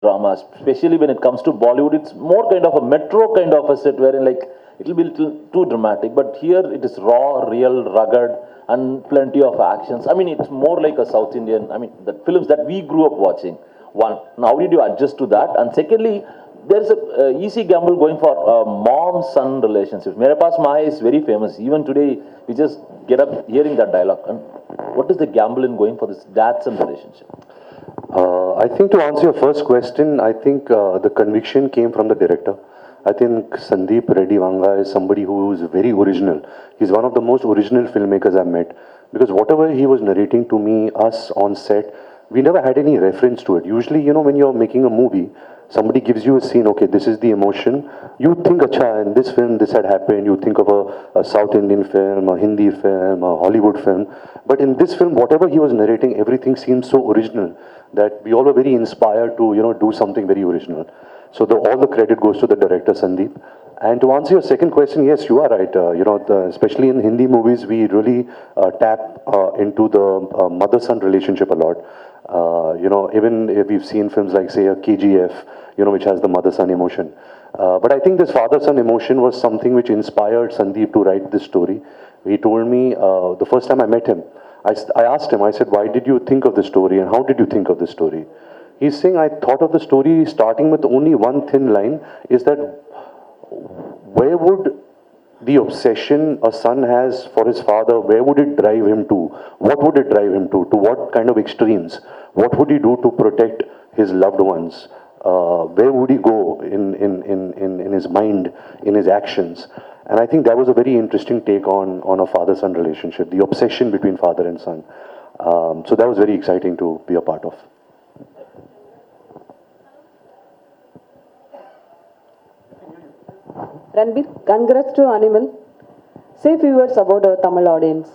drama, especially when it comes to Bollywood. It's more kind of a metro kind of a set wherein like it'll be little too dramatic. But here it is raw, real, rugged, and plenty of actions. I mean, it's more like a South Indian. I mean, the films that we grew up watching. One, now how did you adjust to that? And secondly, there's a easy gamble going for mom-son relationships. Mere Paas Mahe is very famous. Even today, we just get up hearing that dialogue. And what is the gamble in going for this dad-son relationship? I think to answer your first question, I think the conviction came from the director. I think Sandeep Reddy Vanga is somebody who is very original. He's one of the most original filmmakers I've met. Because whatever he was narrating to me, us on set, we never had any reference to it. Usually, you know, when you're making a movie, somebody gives you a scene, okay, this is the emotion. You think, acha, in this film, this had happened. You think of a South Indian film, a Hindi film, a Hollywood film. But in this film, whatever he was narrating, everything seemed so original that we all were very inspired to, you know, do something very original. So all the credit goes to the director, Sandeep. And to answer your second question, yes, you are right. You know, especially in Hindi movies, we really tap into the mother-son relationship a lot. You know, even if we've seen films like, say, a KGF, you know, which has the mother-son emotion. But I think this father-son emotion was something which inspired Sandeep to write this story. He told me the first time I met him, I asked him, I said, why did you think of this story and how did you think of this story? He's saying, I thought of the story starting with only one thin line, is that where would the obsession a son has for his father, where would it drive him to? What would it drive him to? To what kind of extremes? What would he do to protect his loved ones? Where would he go in his mind, in his actions? And I think that was a very interesting take on a father-son relationship, the obsession between father and son. So that was very exciting to be a part of. Ranbir, congrats to Animal. Say a few words about our Tamil audience.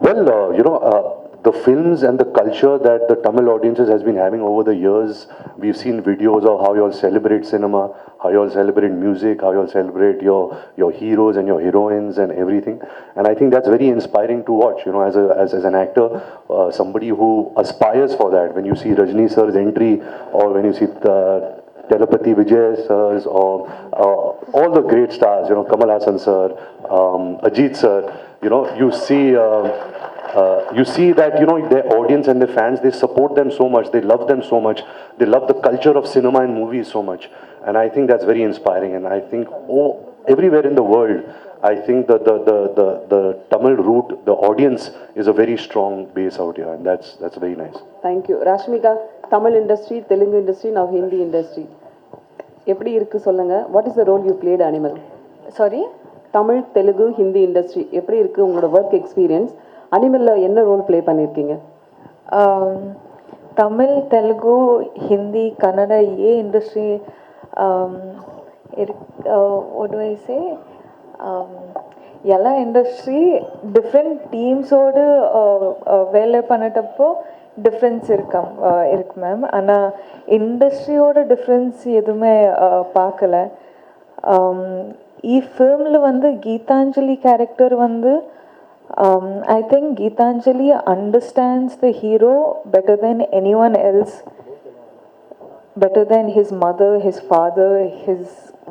Well, you know, the films and the culture that the Tamil audiences has been having over the years, we've seen videos of how you all celebrate cinema, how you all celebrate music, how you all celebrate your heroes and your heroines and everything. And I think that's very inspiring to watch, you know, as an actor, somebody who aspires for that. When you see Rajni sir's entry or when you see the Telepathy Vijay sirs or all the great stars, you know, Kamal Hassan sir, Ajit sir, you know, you see that, you know, their audience and their fans, they support them so much, they love them so much, they love the culture of cinema and movies so much. And I think that's very inspiring. And I think everywhere in the world, I think the Tamil root, the audience is a very strong base out here, and that's very nice. Thank you. Rashmika, Tamil industry, Telugu industry, now Hindi industry. எப்படி இருக்கு சொல்லுங்க. What is the role you played, Animal? Sorry? Tamil, Telugu, Hindi industry. எப்படி இருக்கு உங்களோட work experience? அனிமல்ல என்ன role play பண்ணிருக்கீங்க? தமிழ், தெலுங்கு, ஹிந்தி, கன்னடா ये industry what do I say? எல்லா இண்டஸ்ட்ரி டிஃப்ரெண்ட் டீம்ஸோடு வேலை பண்ணிட்டப்போ டிஃப்ரென்ஸ் இருக்கு மேம். ஆனால் இண்டஸ்ட்ரியோட டிஃப்ரென்ஸ் எதுவுமே பார்க்கல. ஃபிலிமில் வந்து கீதாஞ்சலி கேரக்டர் வந்து I think Geetanjali understands the hero better than anyone else, better than his mother, his father, his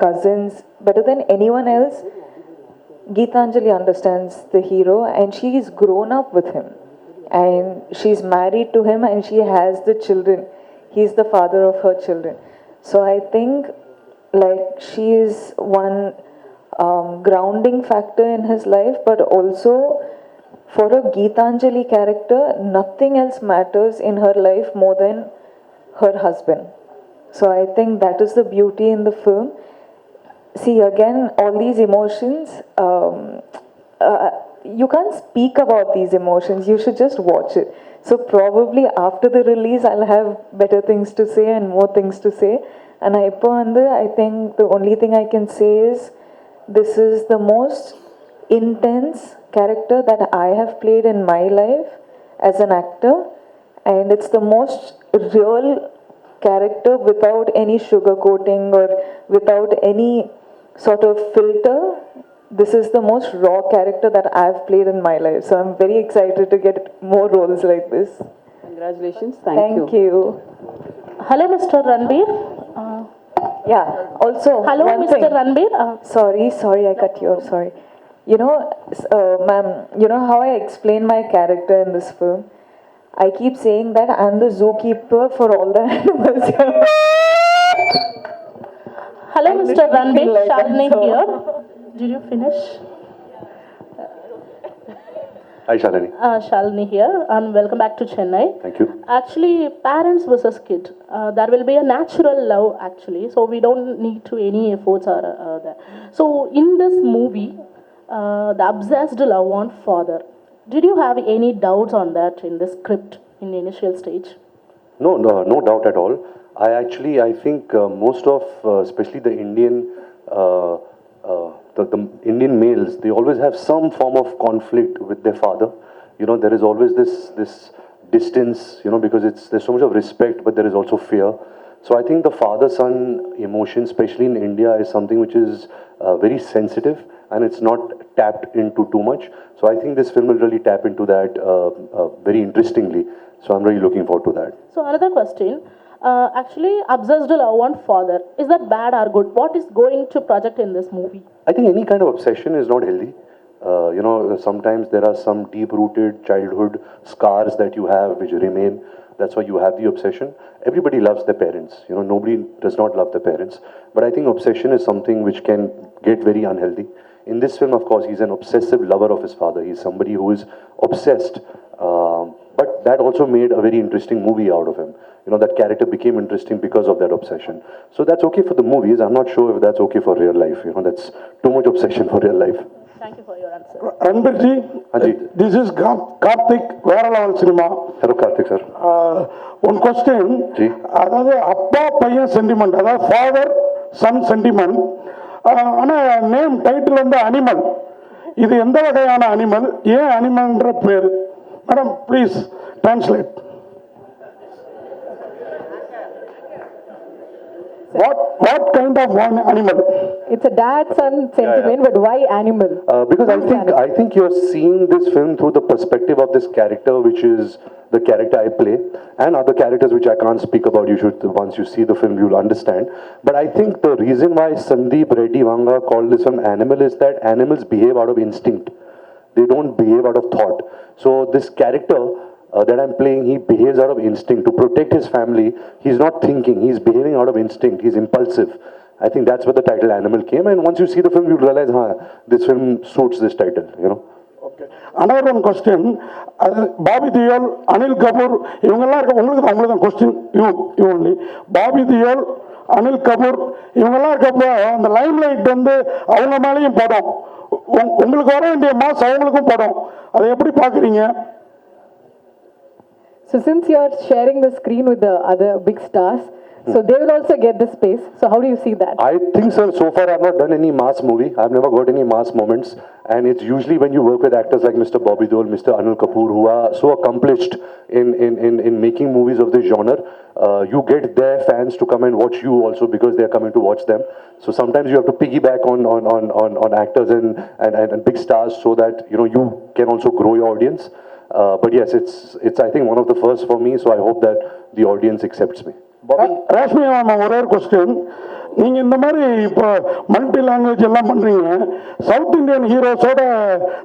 cousins, better than anyone else. Geetanjali understands the hero and she is grown up with him and she's married to him and she has the children. He's the father of her children. So I think like she is one grounding factor in his life, but also for a Geetanjali character, nothing else matters in her life more than her husband. So I think that is the beauty in the film. See, again, all these emotions, you can't speak about these emotions, you should just watch it. So probably after the release, I'll have better things to say and more things to say. And I think the only thing I can say is, this is the most intense character that I have played in my life as an actor, and it's the most real character without any sugarcoating or without any sort of filter. This is the most raw character that I've played in my life. So I'm very excited to get more roles like this. Congratulations. Thank you. Hello, Mr. Ranbir. Yeah, also, Hello, one Mr. thing. Ranbir. Sorry, I cut you off, sorry. You know, ma'am, you know how I explain my character in this film? I keep saying that I'm the zookeeper for all the animals here. Hello, I Mr. literally Ranbir. feel like that, Shalini so- here. Did you finish? Hi, Shalini. Shalini here, and welcome back to Chennai. Thank you. Actually, parents versus kid. There will be a natural love, actually. So we don't need to any efforts or that. So in this movie, the obsessed love on father. Did you have any doubts on that in the script in the initial stage? No doubt at all. I think most of, especially the Indian, the Indian males, they always have some form of conflict with their father. You know, there is always this distance, you know, because there's so much of respect, but there is also fear. So I think the father-son emotion, especially in India, is something which is very sensitive and it's not tapped into too much. So I think this film will really tap into that very interestingly. So I'm really looking forward to that. So another question. Actually, obsessed love on father. Is that bad or good? What is going to project in this movie? I think any kind of obsession is not healthy. You know, sometimes there are some deep-rooted childhood scars that you have which remain. That's why you have the obsession. Everybody loves their parents. You know, nobody does not love their parents. But I think obsession is something which can get very unhealthy. In this film, of course, he's an obsessive lover of his father. He's somebody who is obsessed. But that also made a very interesting movie out of him. You know, that character became interesting because of that obsession. So that's okay for the movies. I'm not sure if that's okay for real life. You know, that's too much obsession for real life. Thank you for your answer. Ranbirji, Haji. this is Karthik, Vera Level Cinema. Hello, Karthik sir. One question, Ji. அதாவது அப்பா பையன் sentiment, அதாவது father son sentiment. ஆனால் name title வந்து animal. இது எந்த வகையான animal, ஏன் அனிமல்ன்ற பேர்? Madam please translate. What kind of one animal? It's a dad-son sentiment, but why animal? Because Why animal? I think you're seeing this film through the perspective of this character, which is the character I play, and other characters which I can't speak about. You should, once you see the film, you'll understand. But I think the reason why Sandeep Reddy Vanga called this film Animal is that animals behave out of instinct. They don't behave out of thought. So this character that I'm playing, he behaves out of instinct. To protect his family, he's not thinking, he's behaving out of instinct, he's impulsive. I think that's where the title Animal came, and once you see the film, you'll realize, this film suits this title, you know. Okay. Another one question, Bobby Deol, Anil Kapoor, இவங்கெல்லாம் இருக்க, உங்களுக்கு தான் question, you only. Bobby Deol, Anil Kapoor, இவங்கெல்லாம் இருக்கப்போ அந்த Lime light வந்து அவங்க மேலேயும் படம், உங்களுக்கு வர வேண்டிய மாஸ் அவங்களுக்கும் படம், அதை எப்படி பார்க்குறீங்க? So since you're sharing the screen with the other big stars, so they will also get the space. So how do you see that? I think, sir, so far I've not done any mass movie. I've never got any mass moments. And it's usually when you work with actors like Mr. Bobby Deol, Mr. Anil Kapoor, who are so accomplished in making movies of this genre, you get their fans to come and watch you also because they're coming to watch them. So sometimes you have to piggyback on actors and big stars so that, you know, you can also grow your audience. But yes, it's I think one of the first for me, so I hope that the audience accepts me. Reshmi ma'am, ஒரே ஒரு question. நீங்கள் இந்த மாதிரி இப்போ multi language எல்லாம் பண்ணுறீங்க, south Indian ஹீரோஸோட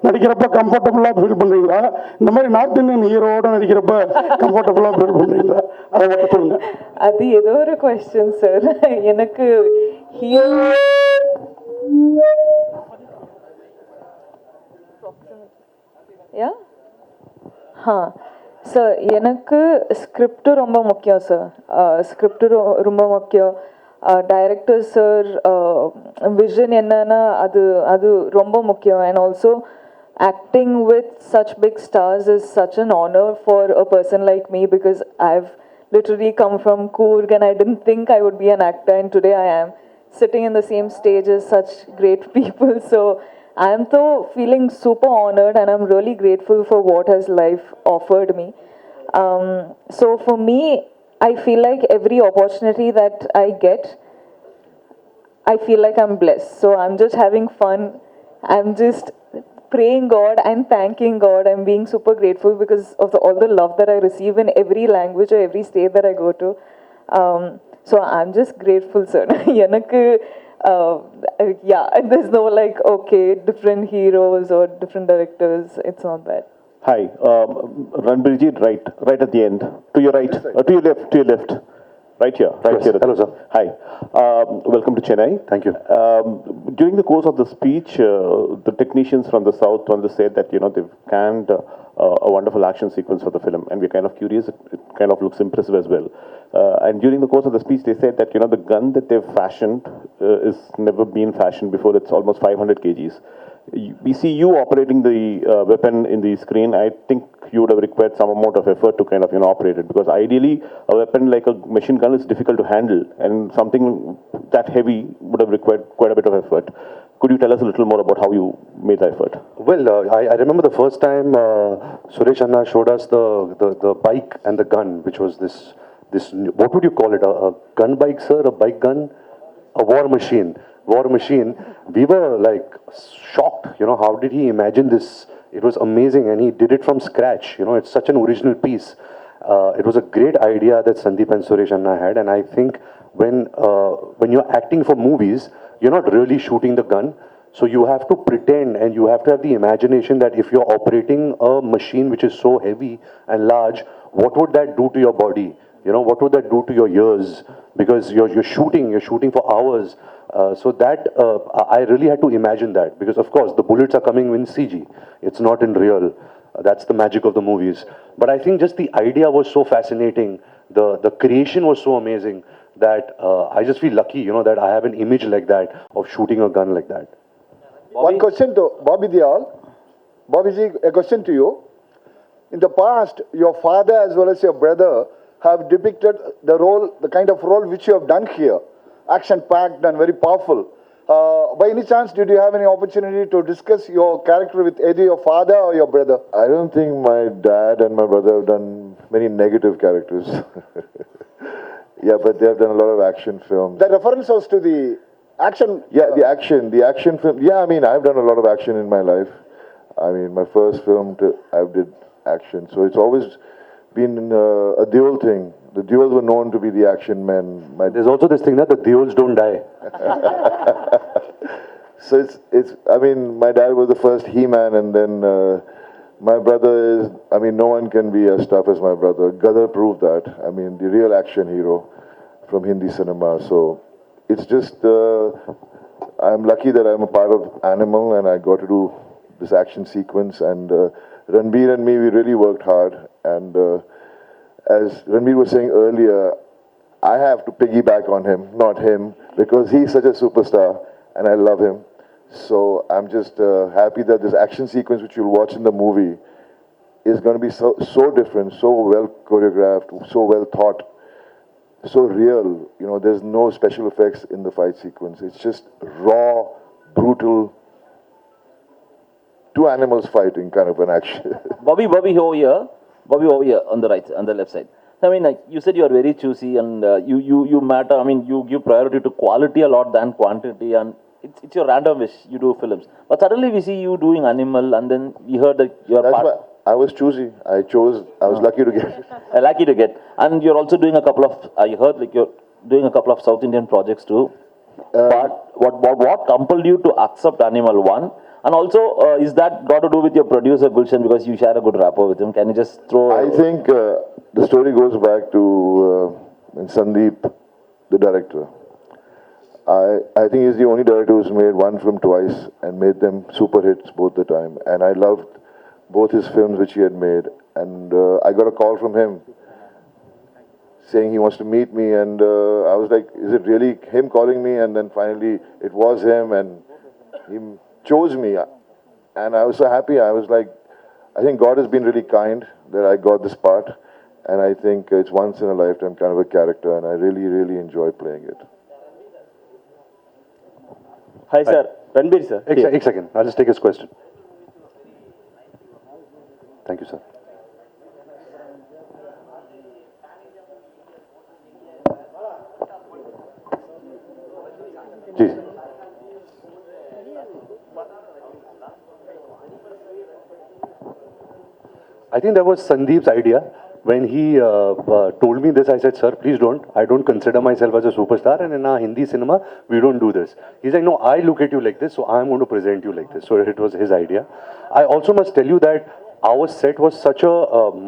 நடிக்கிறப்ப கம்ஃபர்டபுளாக feel பண்ணுறீங்களா, இந்த மாதிரி நார்த் இந்தியன் ஹீரோவோட நடிக்கிறப்ப கம்ஃபர்டபுளாக ஃபீல் பண்ணுறீங்களா, அதை மட்டும் சொல்லுங்கள். அது ஏதோ ஒரு கொஸ்டின் சார். எனக்கு ஹீரோ யா சார், எனக்கு ஸ்கிரிப்டு ரொம்ப முக்கியம் சார். ஸ்கிரிப்டு ரொம்ப முக்கியம். டைரக்டர் சார் விஷன் என்னன்னா அது அது ரொம்ப முக்கியம். And also acting with such big stars is such an honor for a person like me, because I've literally come from Coorg and I didn't think I would be an actor, and today I am sitting in the same stage as such great people. So I am so feeling super honored, and I'm really grateful for what has life offered me. So for me, I feel like every opportunity that I get, I feel like I'm blessed. So I'm just having fun. I'm just praying God and thanking God. I'm being super grateful because of all the love that I receive in every language or every state that I go to. So I'm just grateful, sir. எனக்கு yeah, there's no like, okay, different heroes or different directors. It's not that. Hi, Ranbirji, right at the end. To your right, to your left. Right here, right Yes. here. Hello, sir. Hi, welcome to Chennai. Thank you. During the course of the speech, the technicians from the south wanted to say that, you know, they've canned a wonderful action sequence for the film, and we're kind of curious. It kind of looks impressive as well. And during the course of the speech, they said that, you know, the gun that they've fashioned is never been fashioned before. It's almost 500 kgs. We see you operating the weapon in the screen. I think you would have required some amount of effort to kind of, you know, operate it, because ideally a weapon like a machine gun is difficult to handle, and something that heavy would have required quite a bit of effort. Could you tell us a little more about how you made the effort? Well, I remember the first time Suresh Anna showed us the bike and the gun, which was this what would you call it? A gun bike, sir? A bike gun? A war machine. War machine. We were like shocked. You know, how did he imagine this? It was amazing, and he did it from scratch. You know, it's such an original piece. It was a great idea that Sandeep and Suresh Anna had, and I think when you're acting for movies, you're not really shooting the gun. So you have to pretend, and you have to have the imagination that if you're operating a machine which is so heavy and large, what would that do to your body? You know, what would that do to your ears? Because you're shooting for hours. So that I really had to imagine that, because of course the bullets are coming in CG. It's not in real. That's the magic of the movies. But I think just the idea was so fascinating. The creation was so amazing that I just feel lucky, you know, that I have an image like that of shooting a gun like that. One question to Bobby Deol. Bobby ji, a question to you. In the past, your father as well as your brother have depicted the kind of role which you have done here. Action-packed and very powerful. By any chance, did you have any opportunity to discuss your character with either your father or your brother? I don't think my dad and my brother have done many negative characters. Yeah, but they have done a lot of action films. The reference was to the action. Yeah, the action film. Yeah, I mean, I've done a lot of action in my life. I mean, my first film, I did action. So it's always been a dual thing. The duels were known to be the action men. There's also this thing that the duels don't die. So it's. I mean, my dad was the first He-Man, and then my brother is. I mean, no one can be as tough as my brother. Gadar proved that. I mean, the real action hero from Hindi cinema. So it's just. I'm lucky that I'm a part of Animal, and I got to do this action sequence. And Ranbir and me, we really worked hard. And as Ranbir was saying earlier, I have to piggyback on him, not him, because he's such a superstar, and I love him. So I'm just happy that this action sequence, which you'll watch in the movie, is going to be so different, so well choreographed, so well thought, so real. You know, there's no special effects in the fight sequence. It's just raw, brutal, two animals fighting kind of an action. Bobby over here. Bobby over here on the right, on the left side. I mean, like you said, you are very choosy, and you matter. I mean, you give priority to quality a lot than quantity, and it's your random wish. You do films, but suddenly we see you doing Animal, and then we heard that you're That's part. why I was choosy. I was lucky to get it. Lucky to get, and you're also doing a couple of. I heard like you're doing a couple of South Indian projects too. But what compelled you to accept Animal 1? And also, is that got to do with your producer Gulshan, because you share a good rapport with him? Can you just throw? I think the story goes back to Sandeep, the director. I think he's the only director who's made one film twice and made them super hits both the time. And I loved both his films which he had made. And I got a call from him saying he wants to meet me, and I was like, is it really him calling me? And then finally it was him, and he chose me, and I was so happy. I was like, I think God has been really kind that I got this part, and I think it's once in a lifetime kind of a character, and I really enjoyed playing it. Hi, sir. Ranbir, sir. Ek second. I'll just take his question. Thank you, sir. Ji. I think that was Sandeep's idea, when he told me this, I said, sir, please don't. I don't consider myself as a superstar, and in our Hindi cinema, we don't do this. He's like, no, I look at you like this, so I'm going to present you like this. So it was his idea. I also must tell you that our set was such a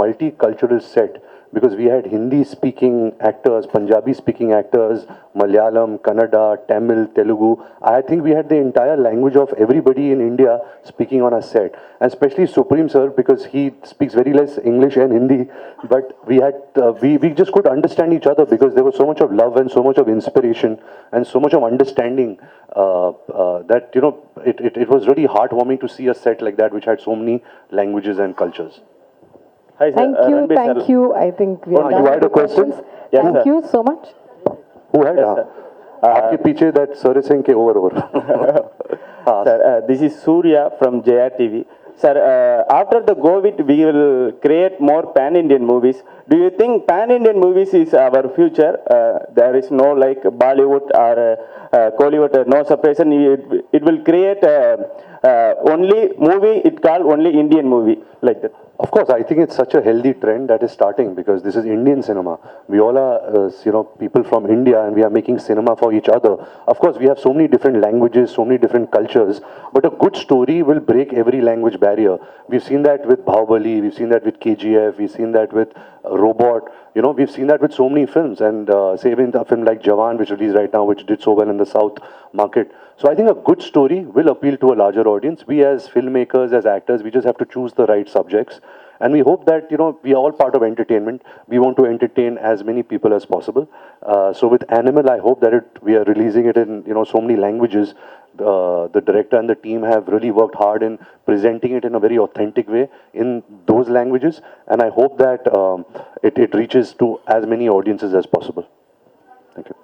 multicultural set, because we had Hindi speaking actors, Punjabi speaking actors, Malayalam, Kannada, Tamil, Telugu. I think we had the entire language of everybody in India speaking on our set. And especially Supreme sir, because he speaks very less English and Hindi, but we had, we just could understand each other, because there was so much of love and so much of inspiration and so much of understanding that, you know, it was really heartwarming to see a set like that which had so many languages and cultures. Hi, sir. Thank you, Ranbir sir. thank you. I think we are Oh, done you with had the a question? questions. Yes, Thank sir. you so much. Who had? Yes, sir. आपके पीछे that sir is saying के over. Sir, this is Surya from JR TV. Sir, after the COVID, we will create more pan-Indian movies. Do you think pan-Indian movies is our future? There is no like Bollywood or Kollywood, no separation. It will create only movie, it called only Indian movie, like that. Of course, I think it's such a healthy trend that is starting, because this is Indian cinema. We all are, you know, people from India, and we are making cinema for each other. Of course, we have so many different languages, so many different cultures, but a good story will break every language barrier. We've seen that with Bahubali, we've seen that with KGF, we've seen that with Robot. You know, we've seen that with so many films, and say even a film like Jawan, which released right now, which did so well in the South market. So I think a good story will appeal to a larger audience. We as filmmakers, as actors, we just have to choose the right subjects. And we hope that, you know, we are all part of entertainment. We want to entertain as many people as possible. So with Animal, I hope that we are releasing it in, you know, so many languages. The director and the team have really worked hard in presenting it in a very authentic way in those languages. And I hope that it reaches to as many audiences as possible. Thank you.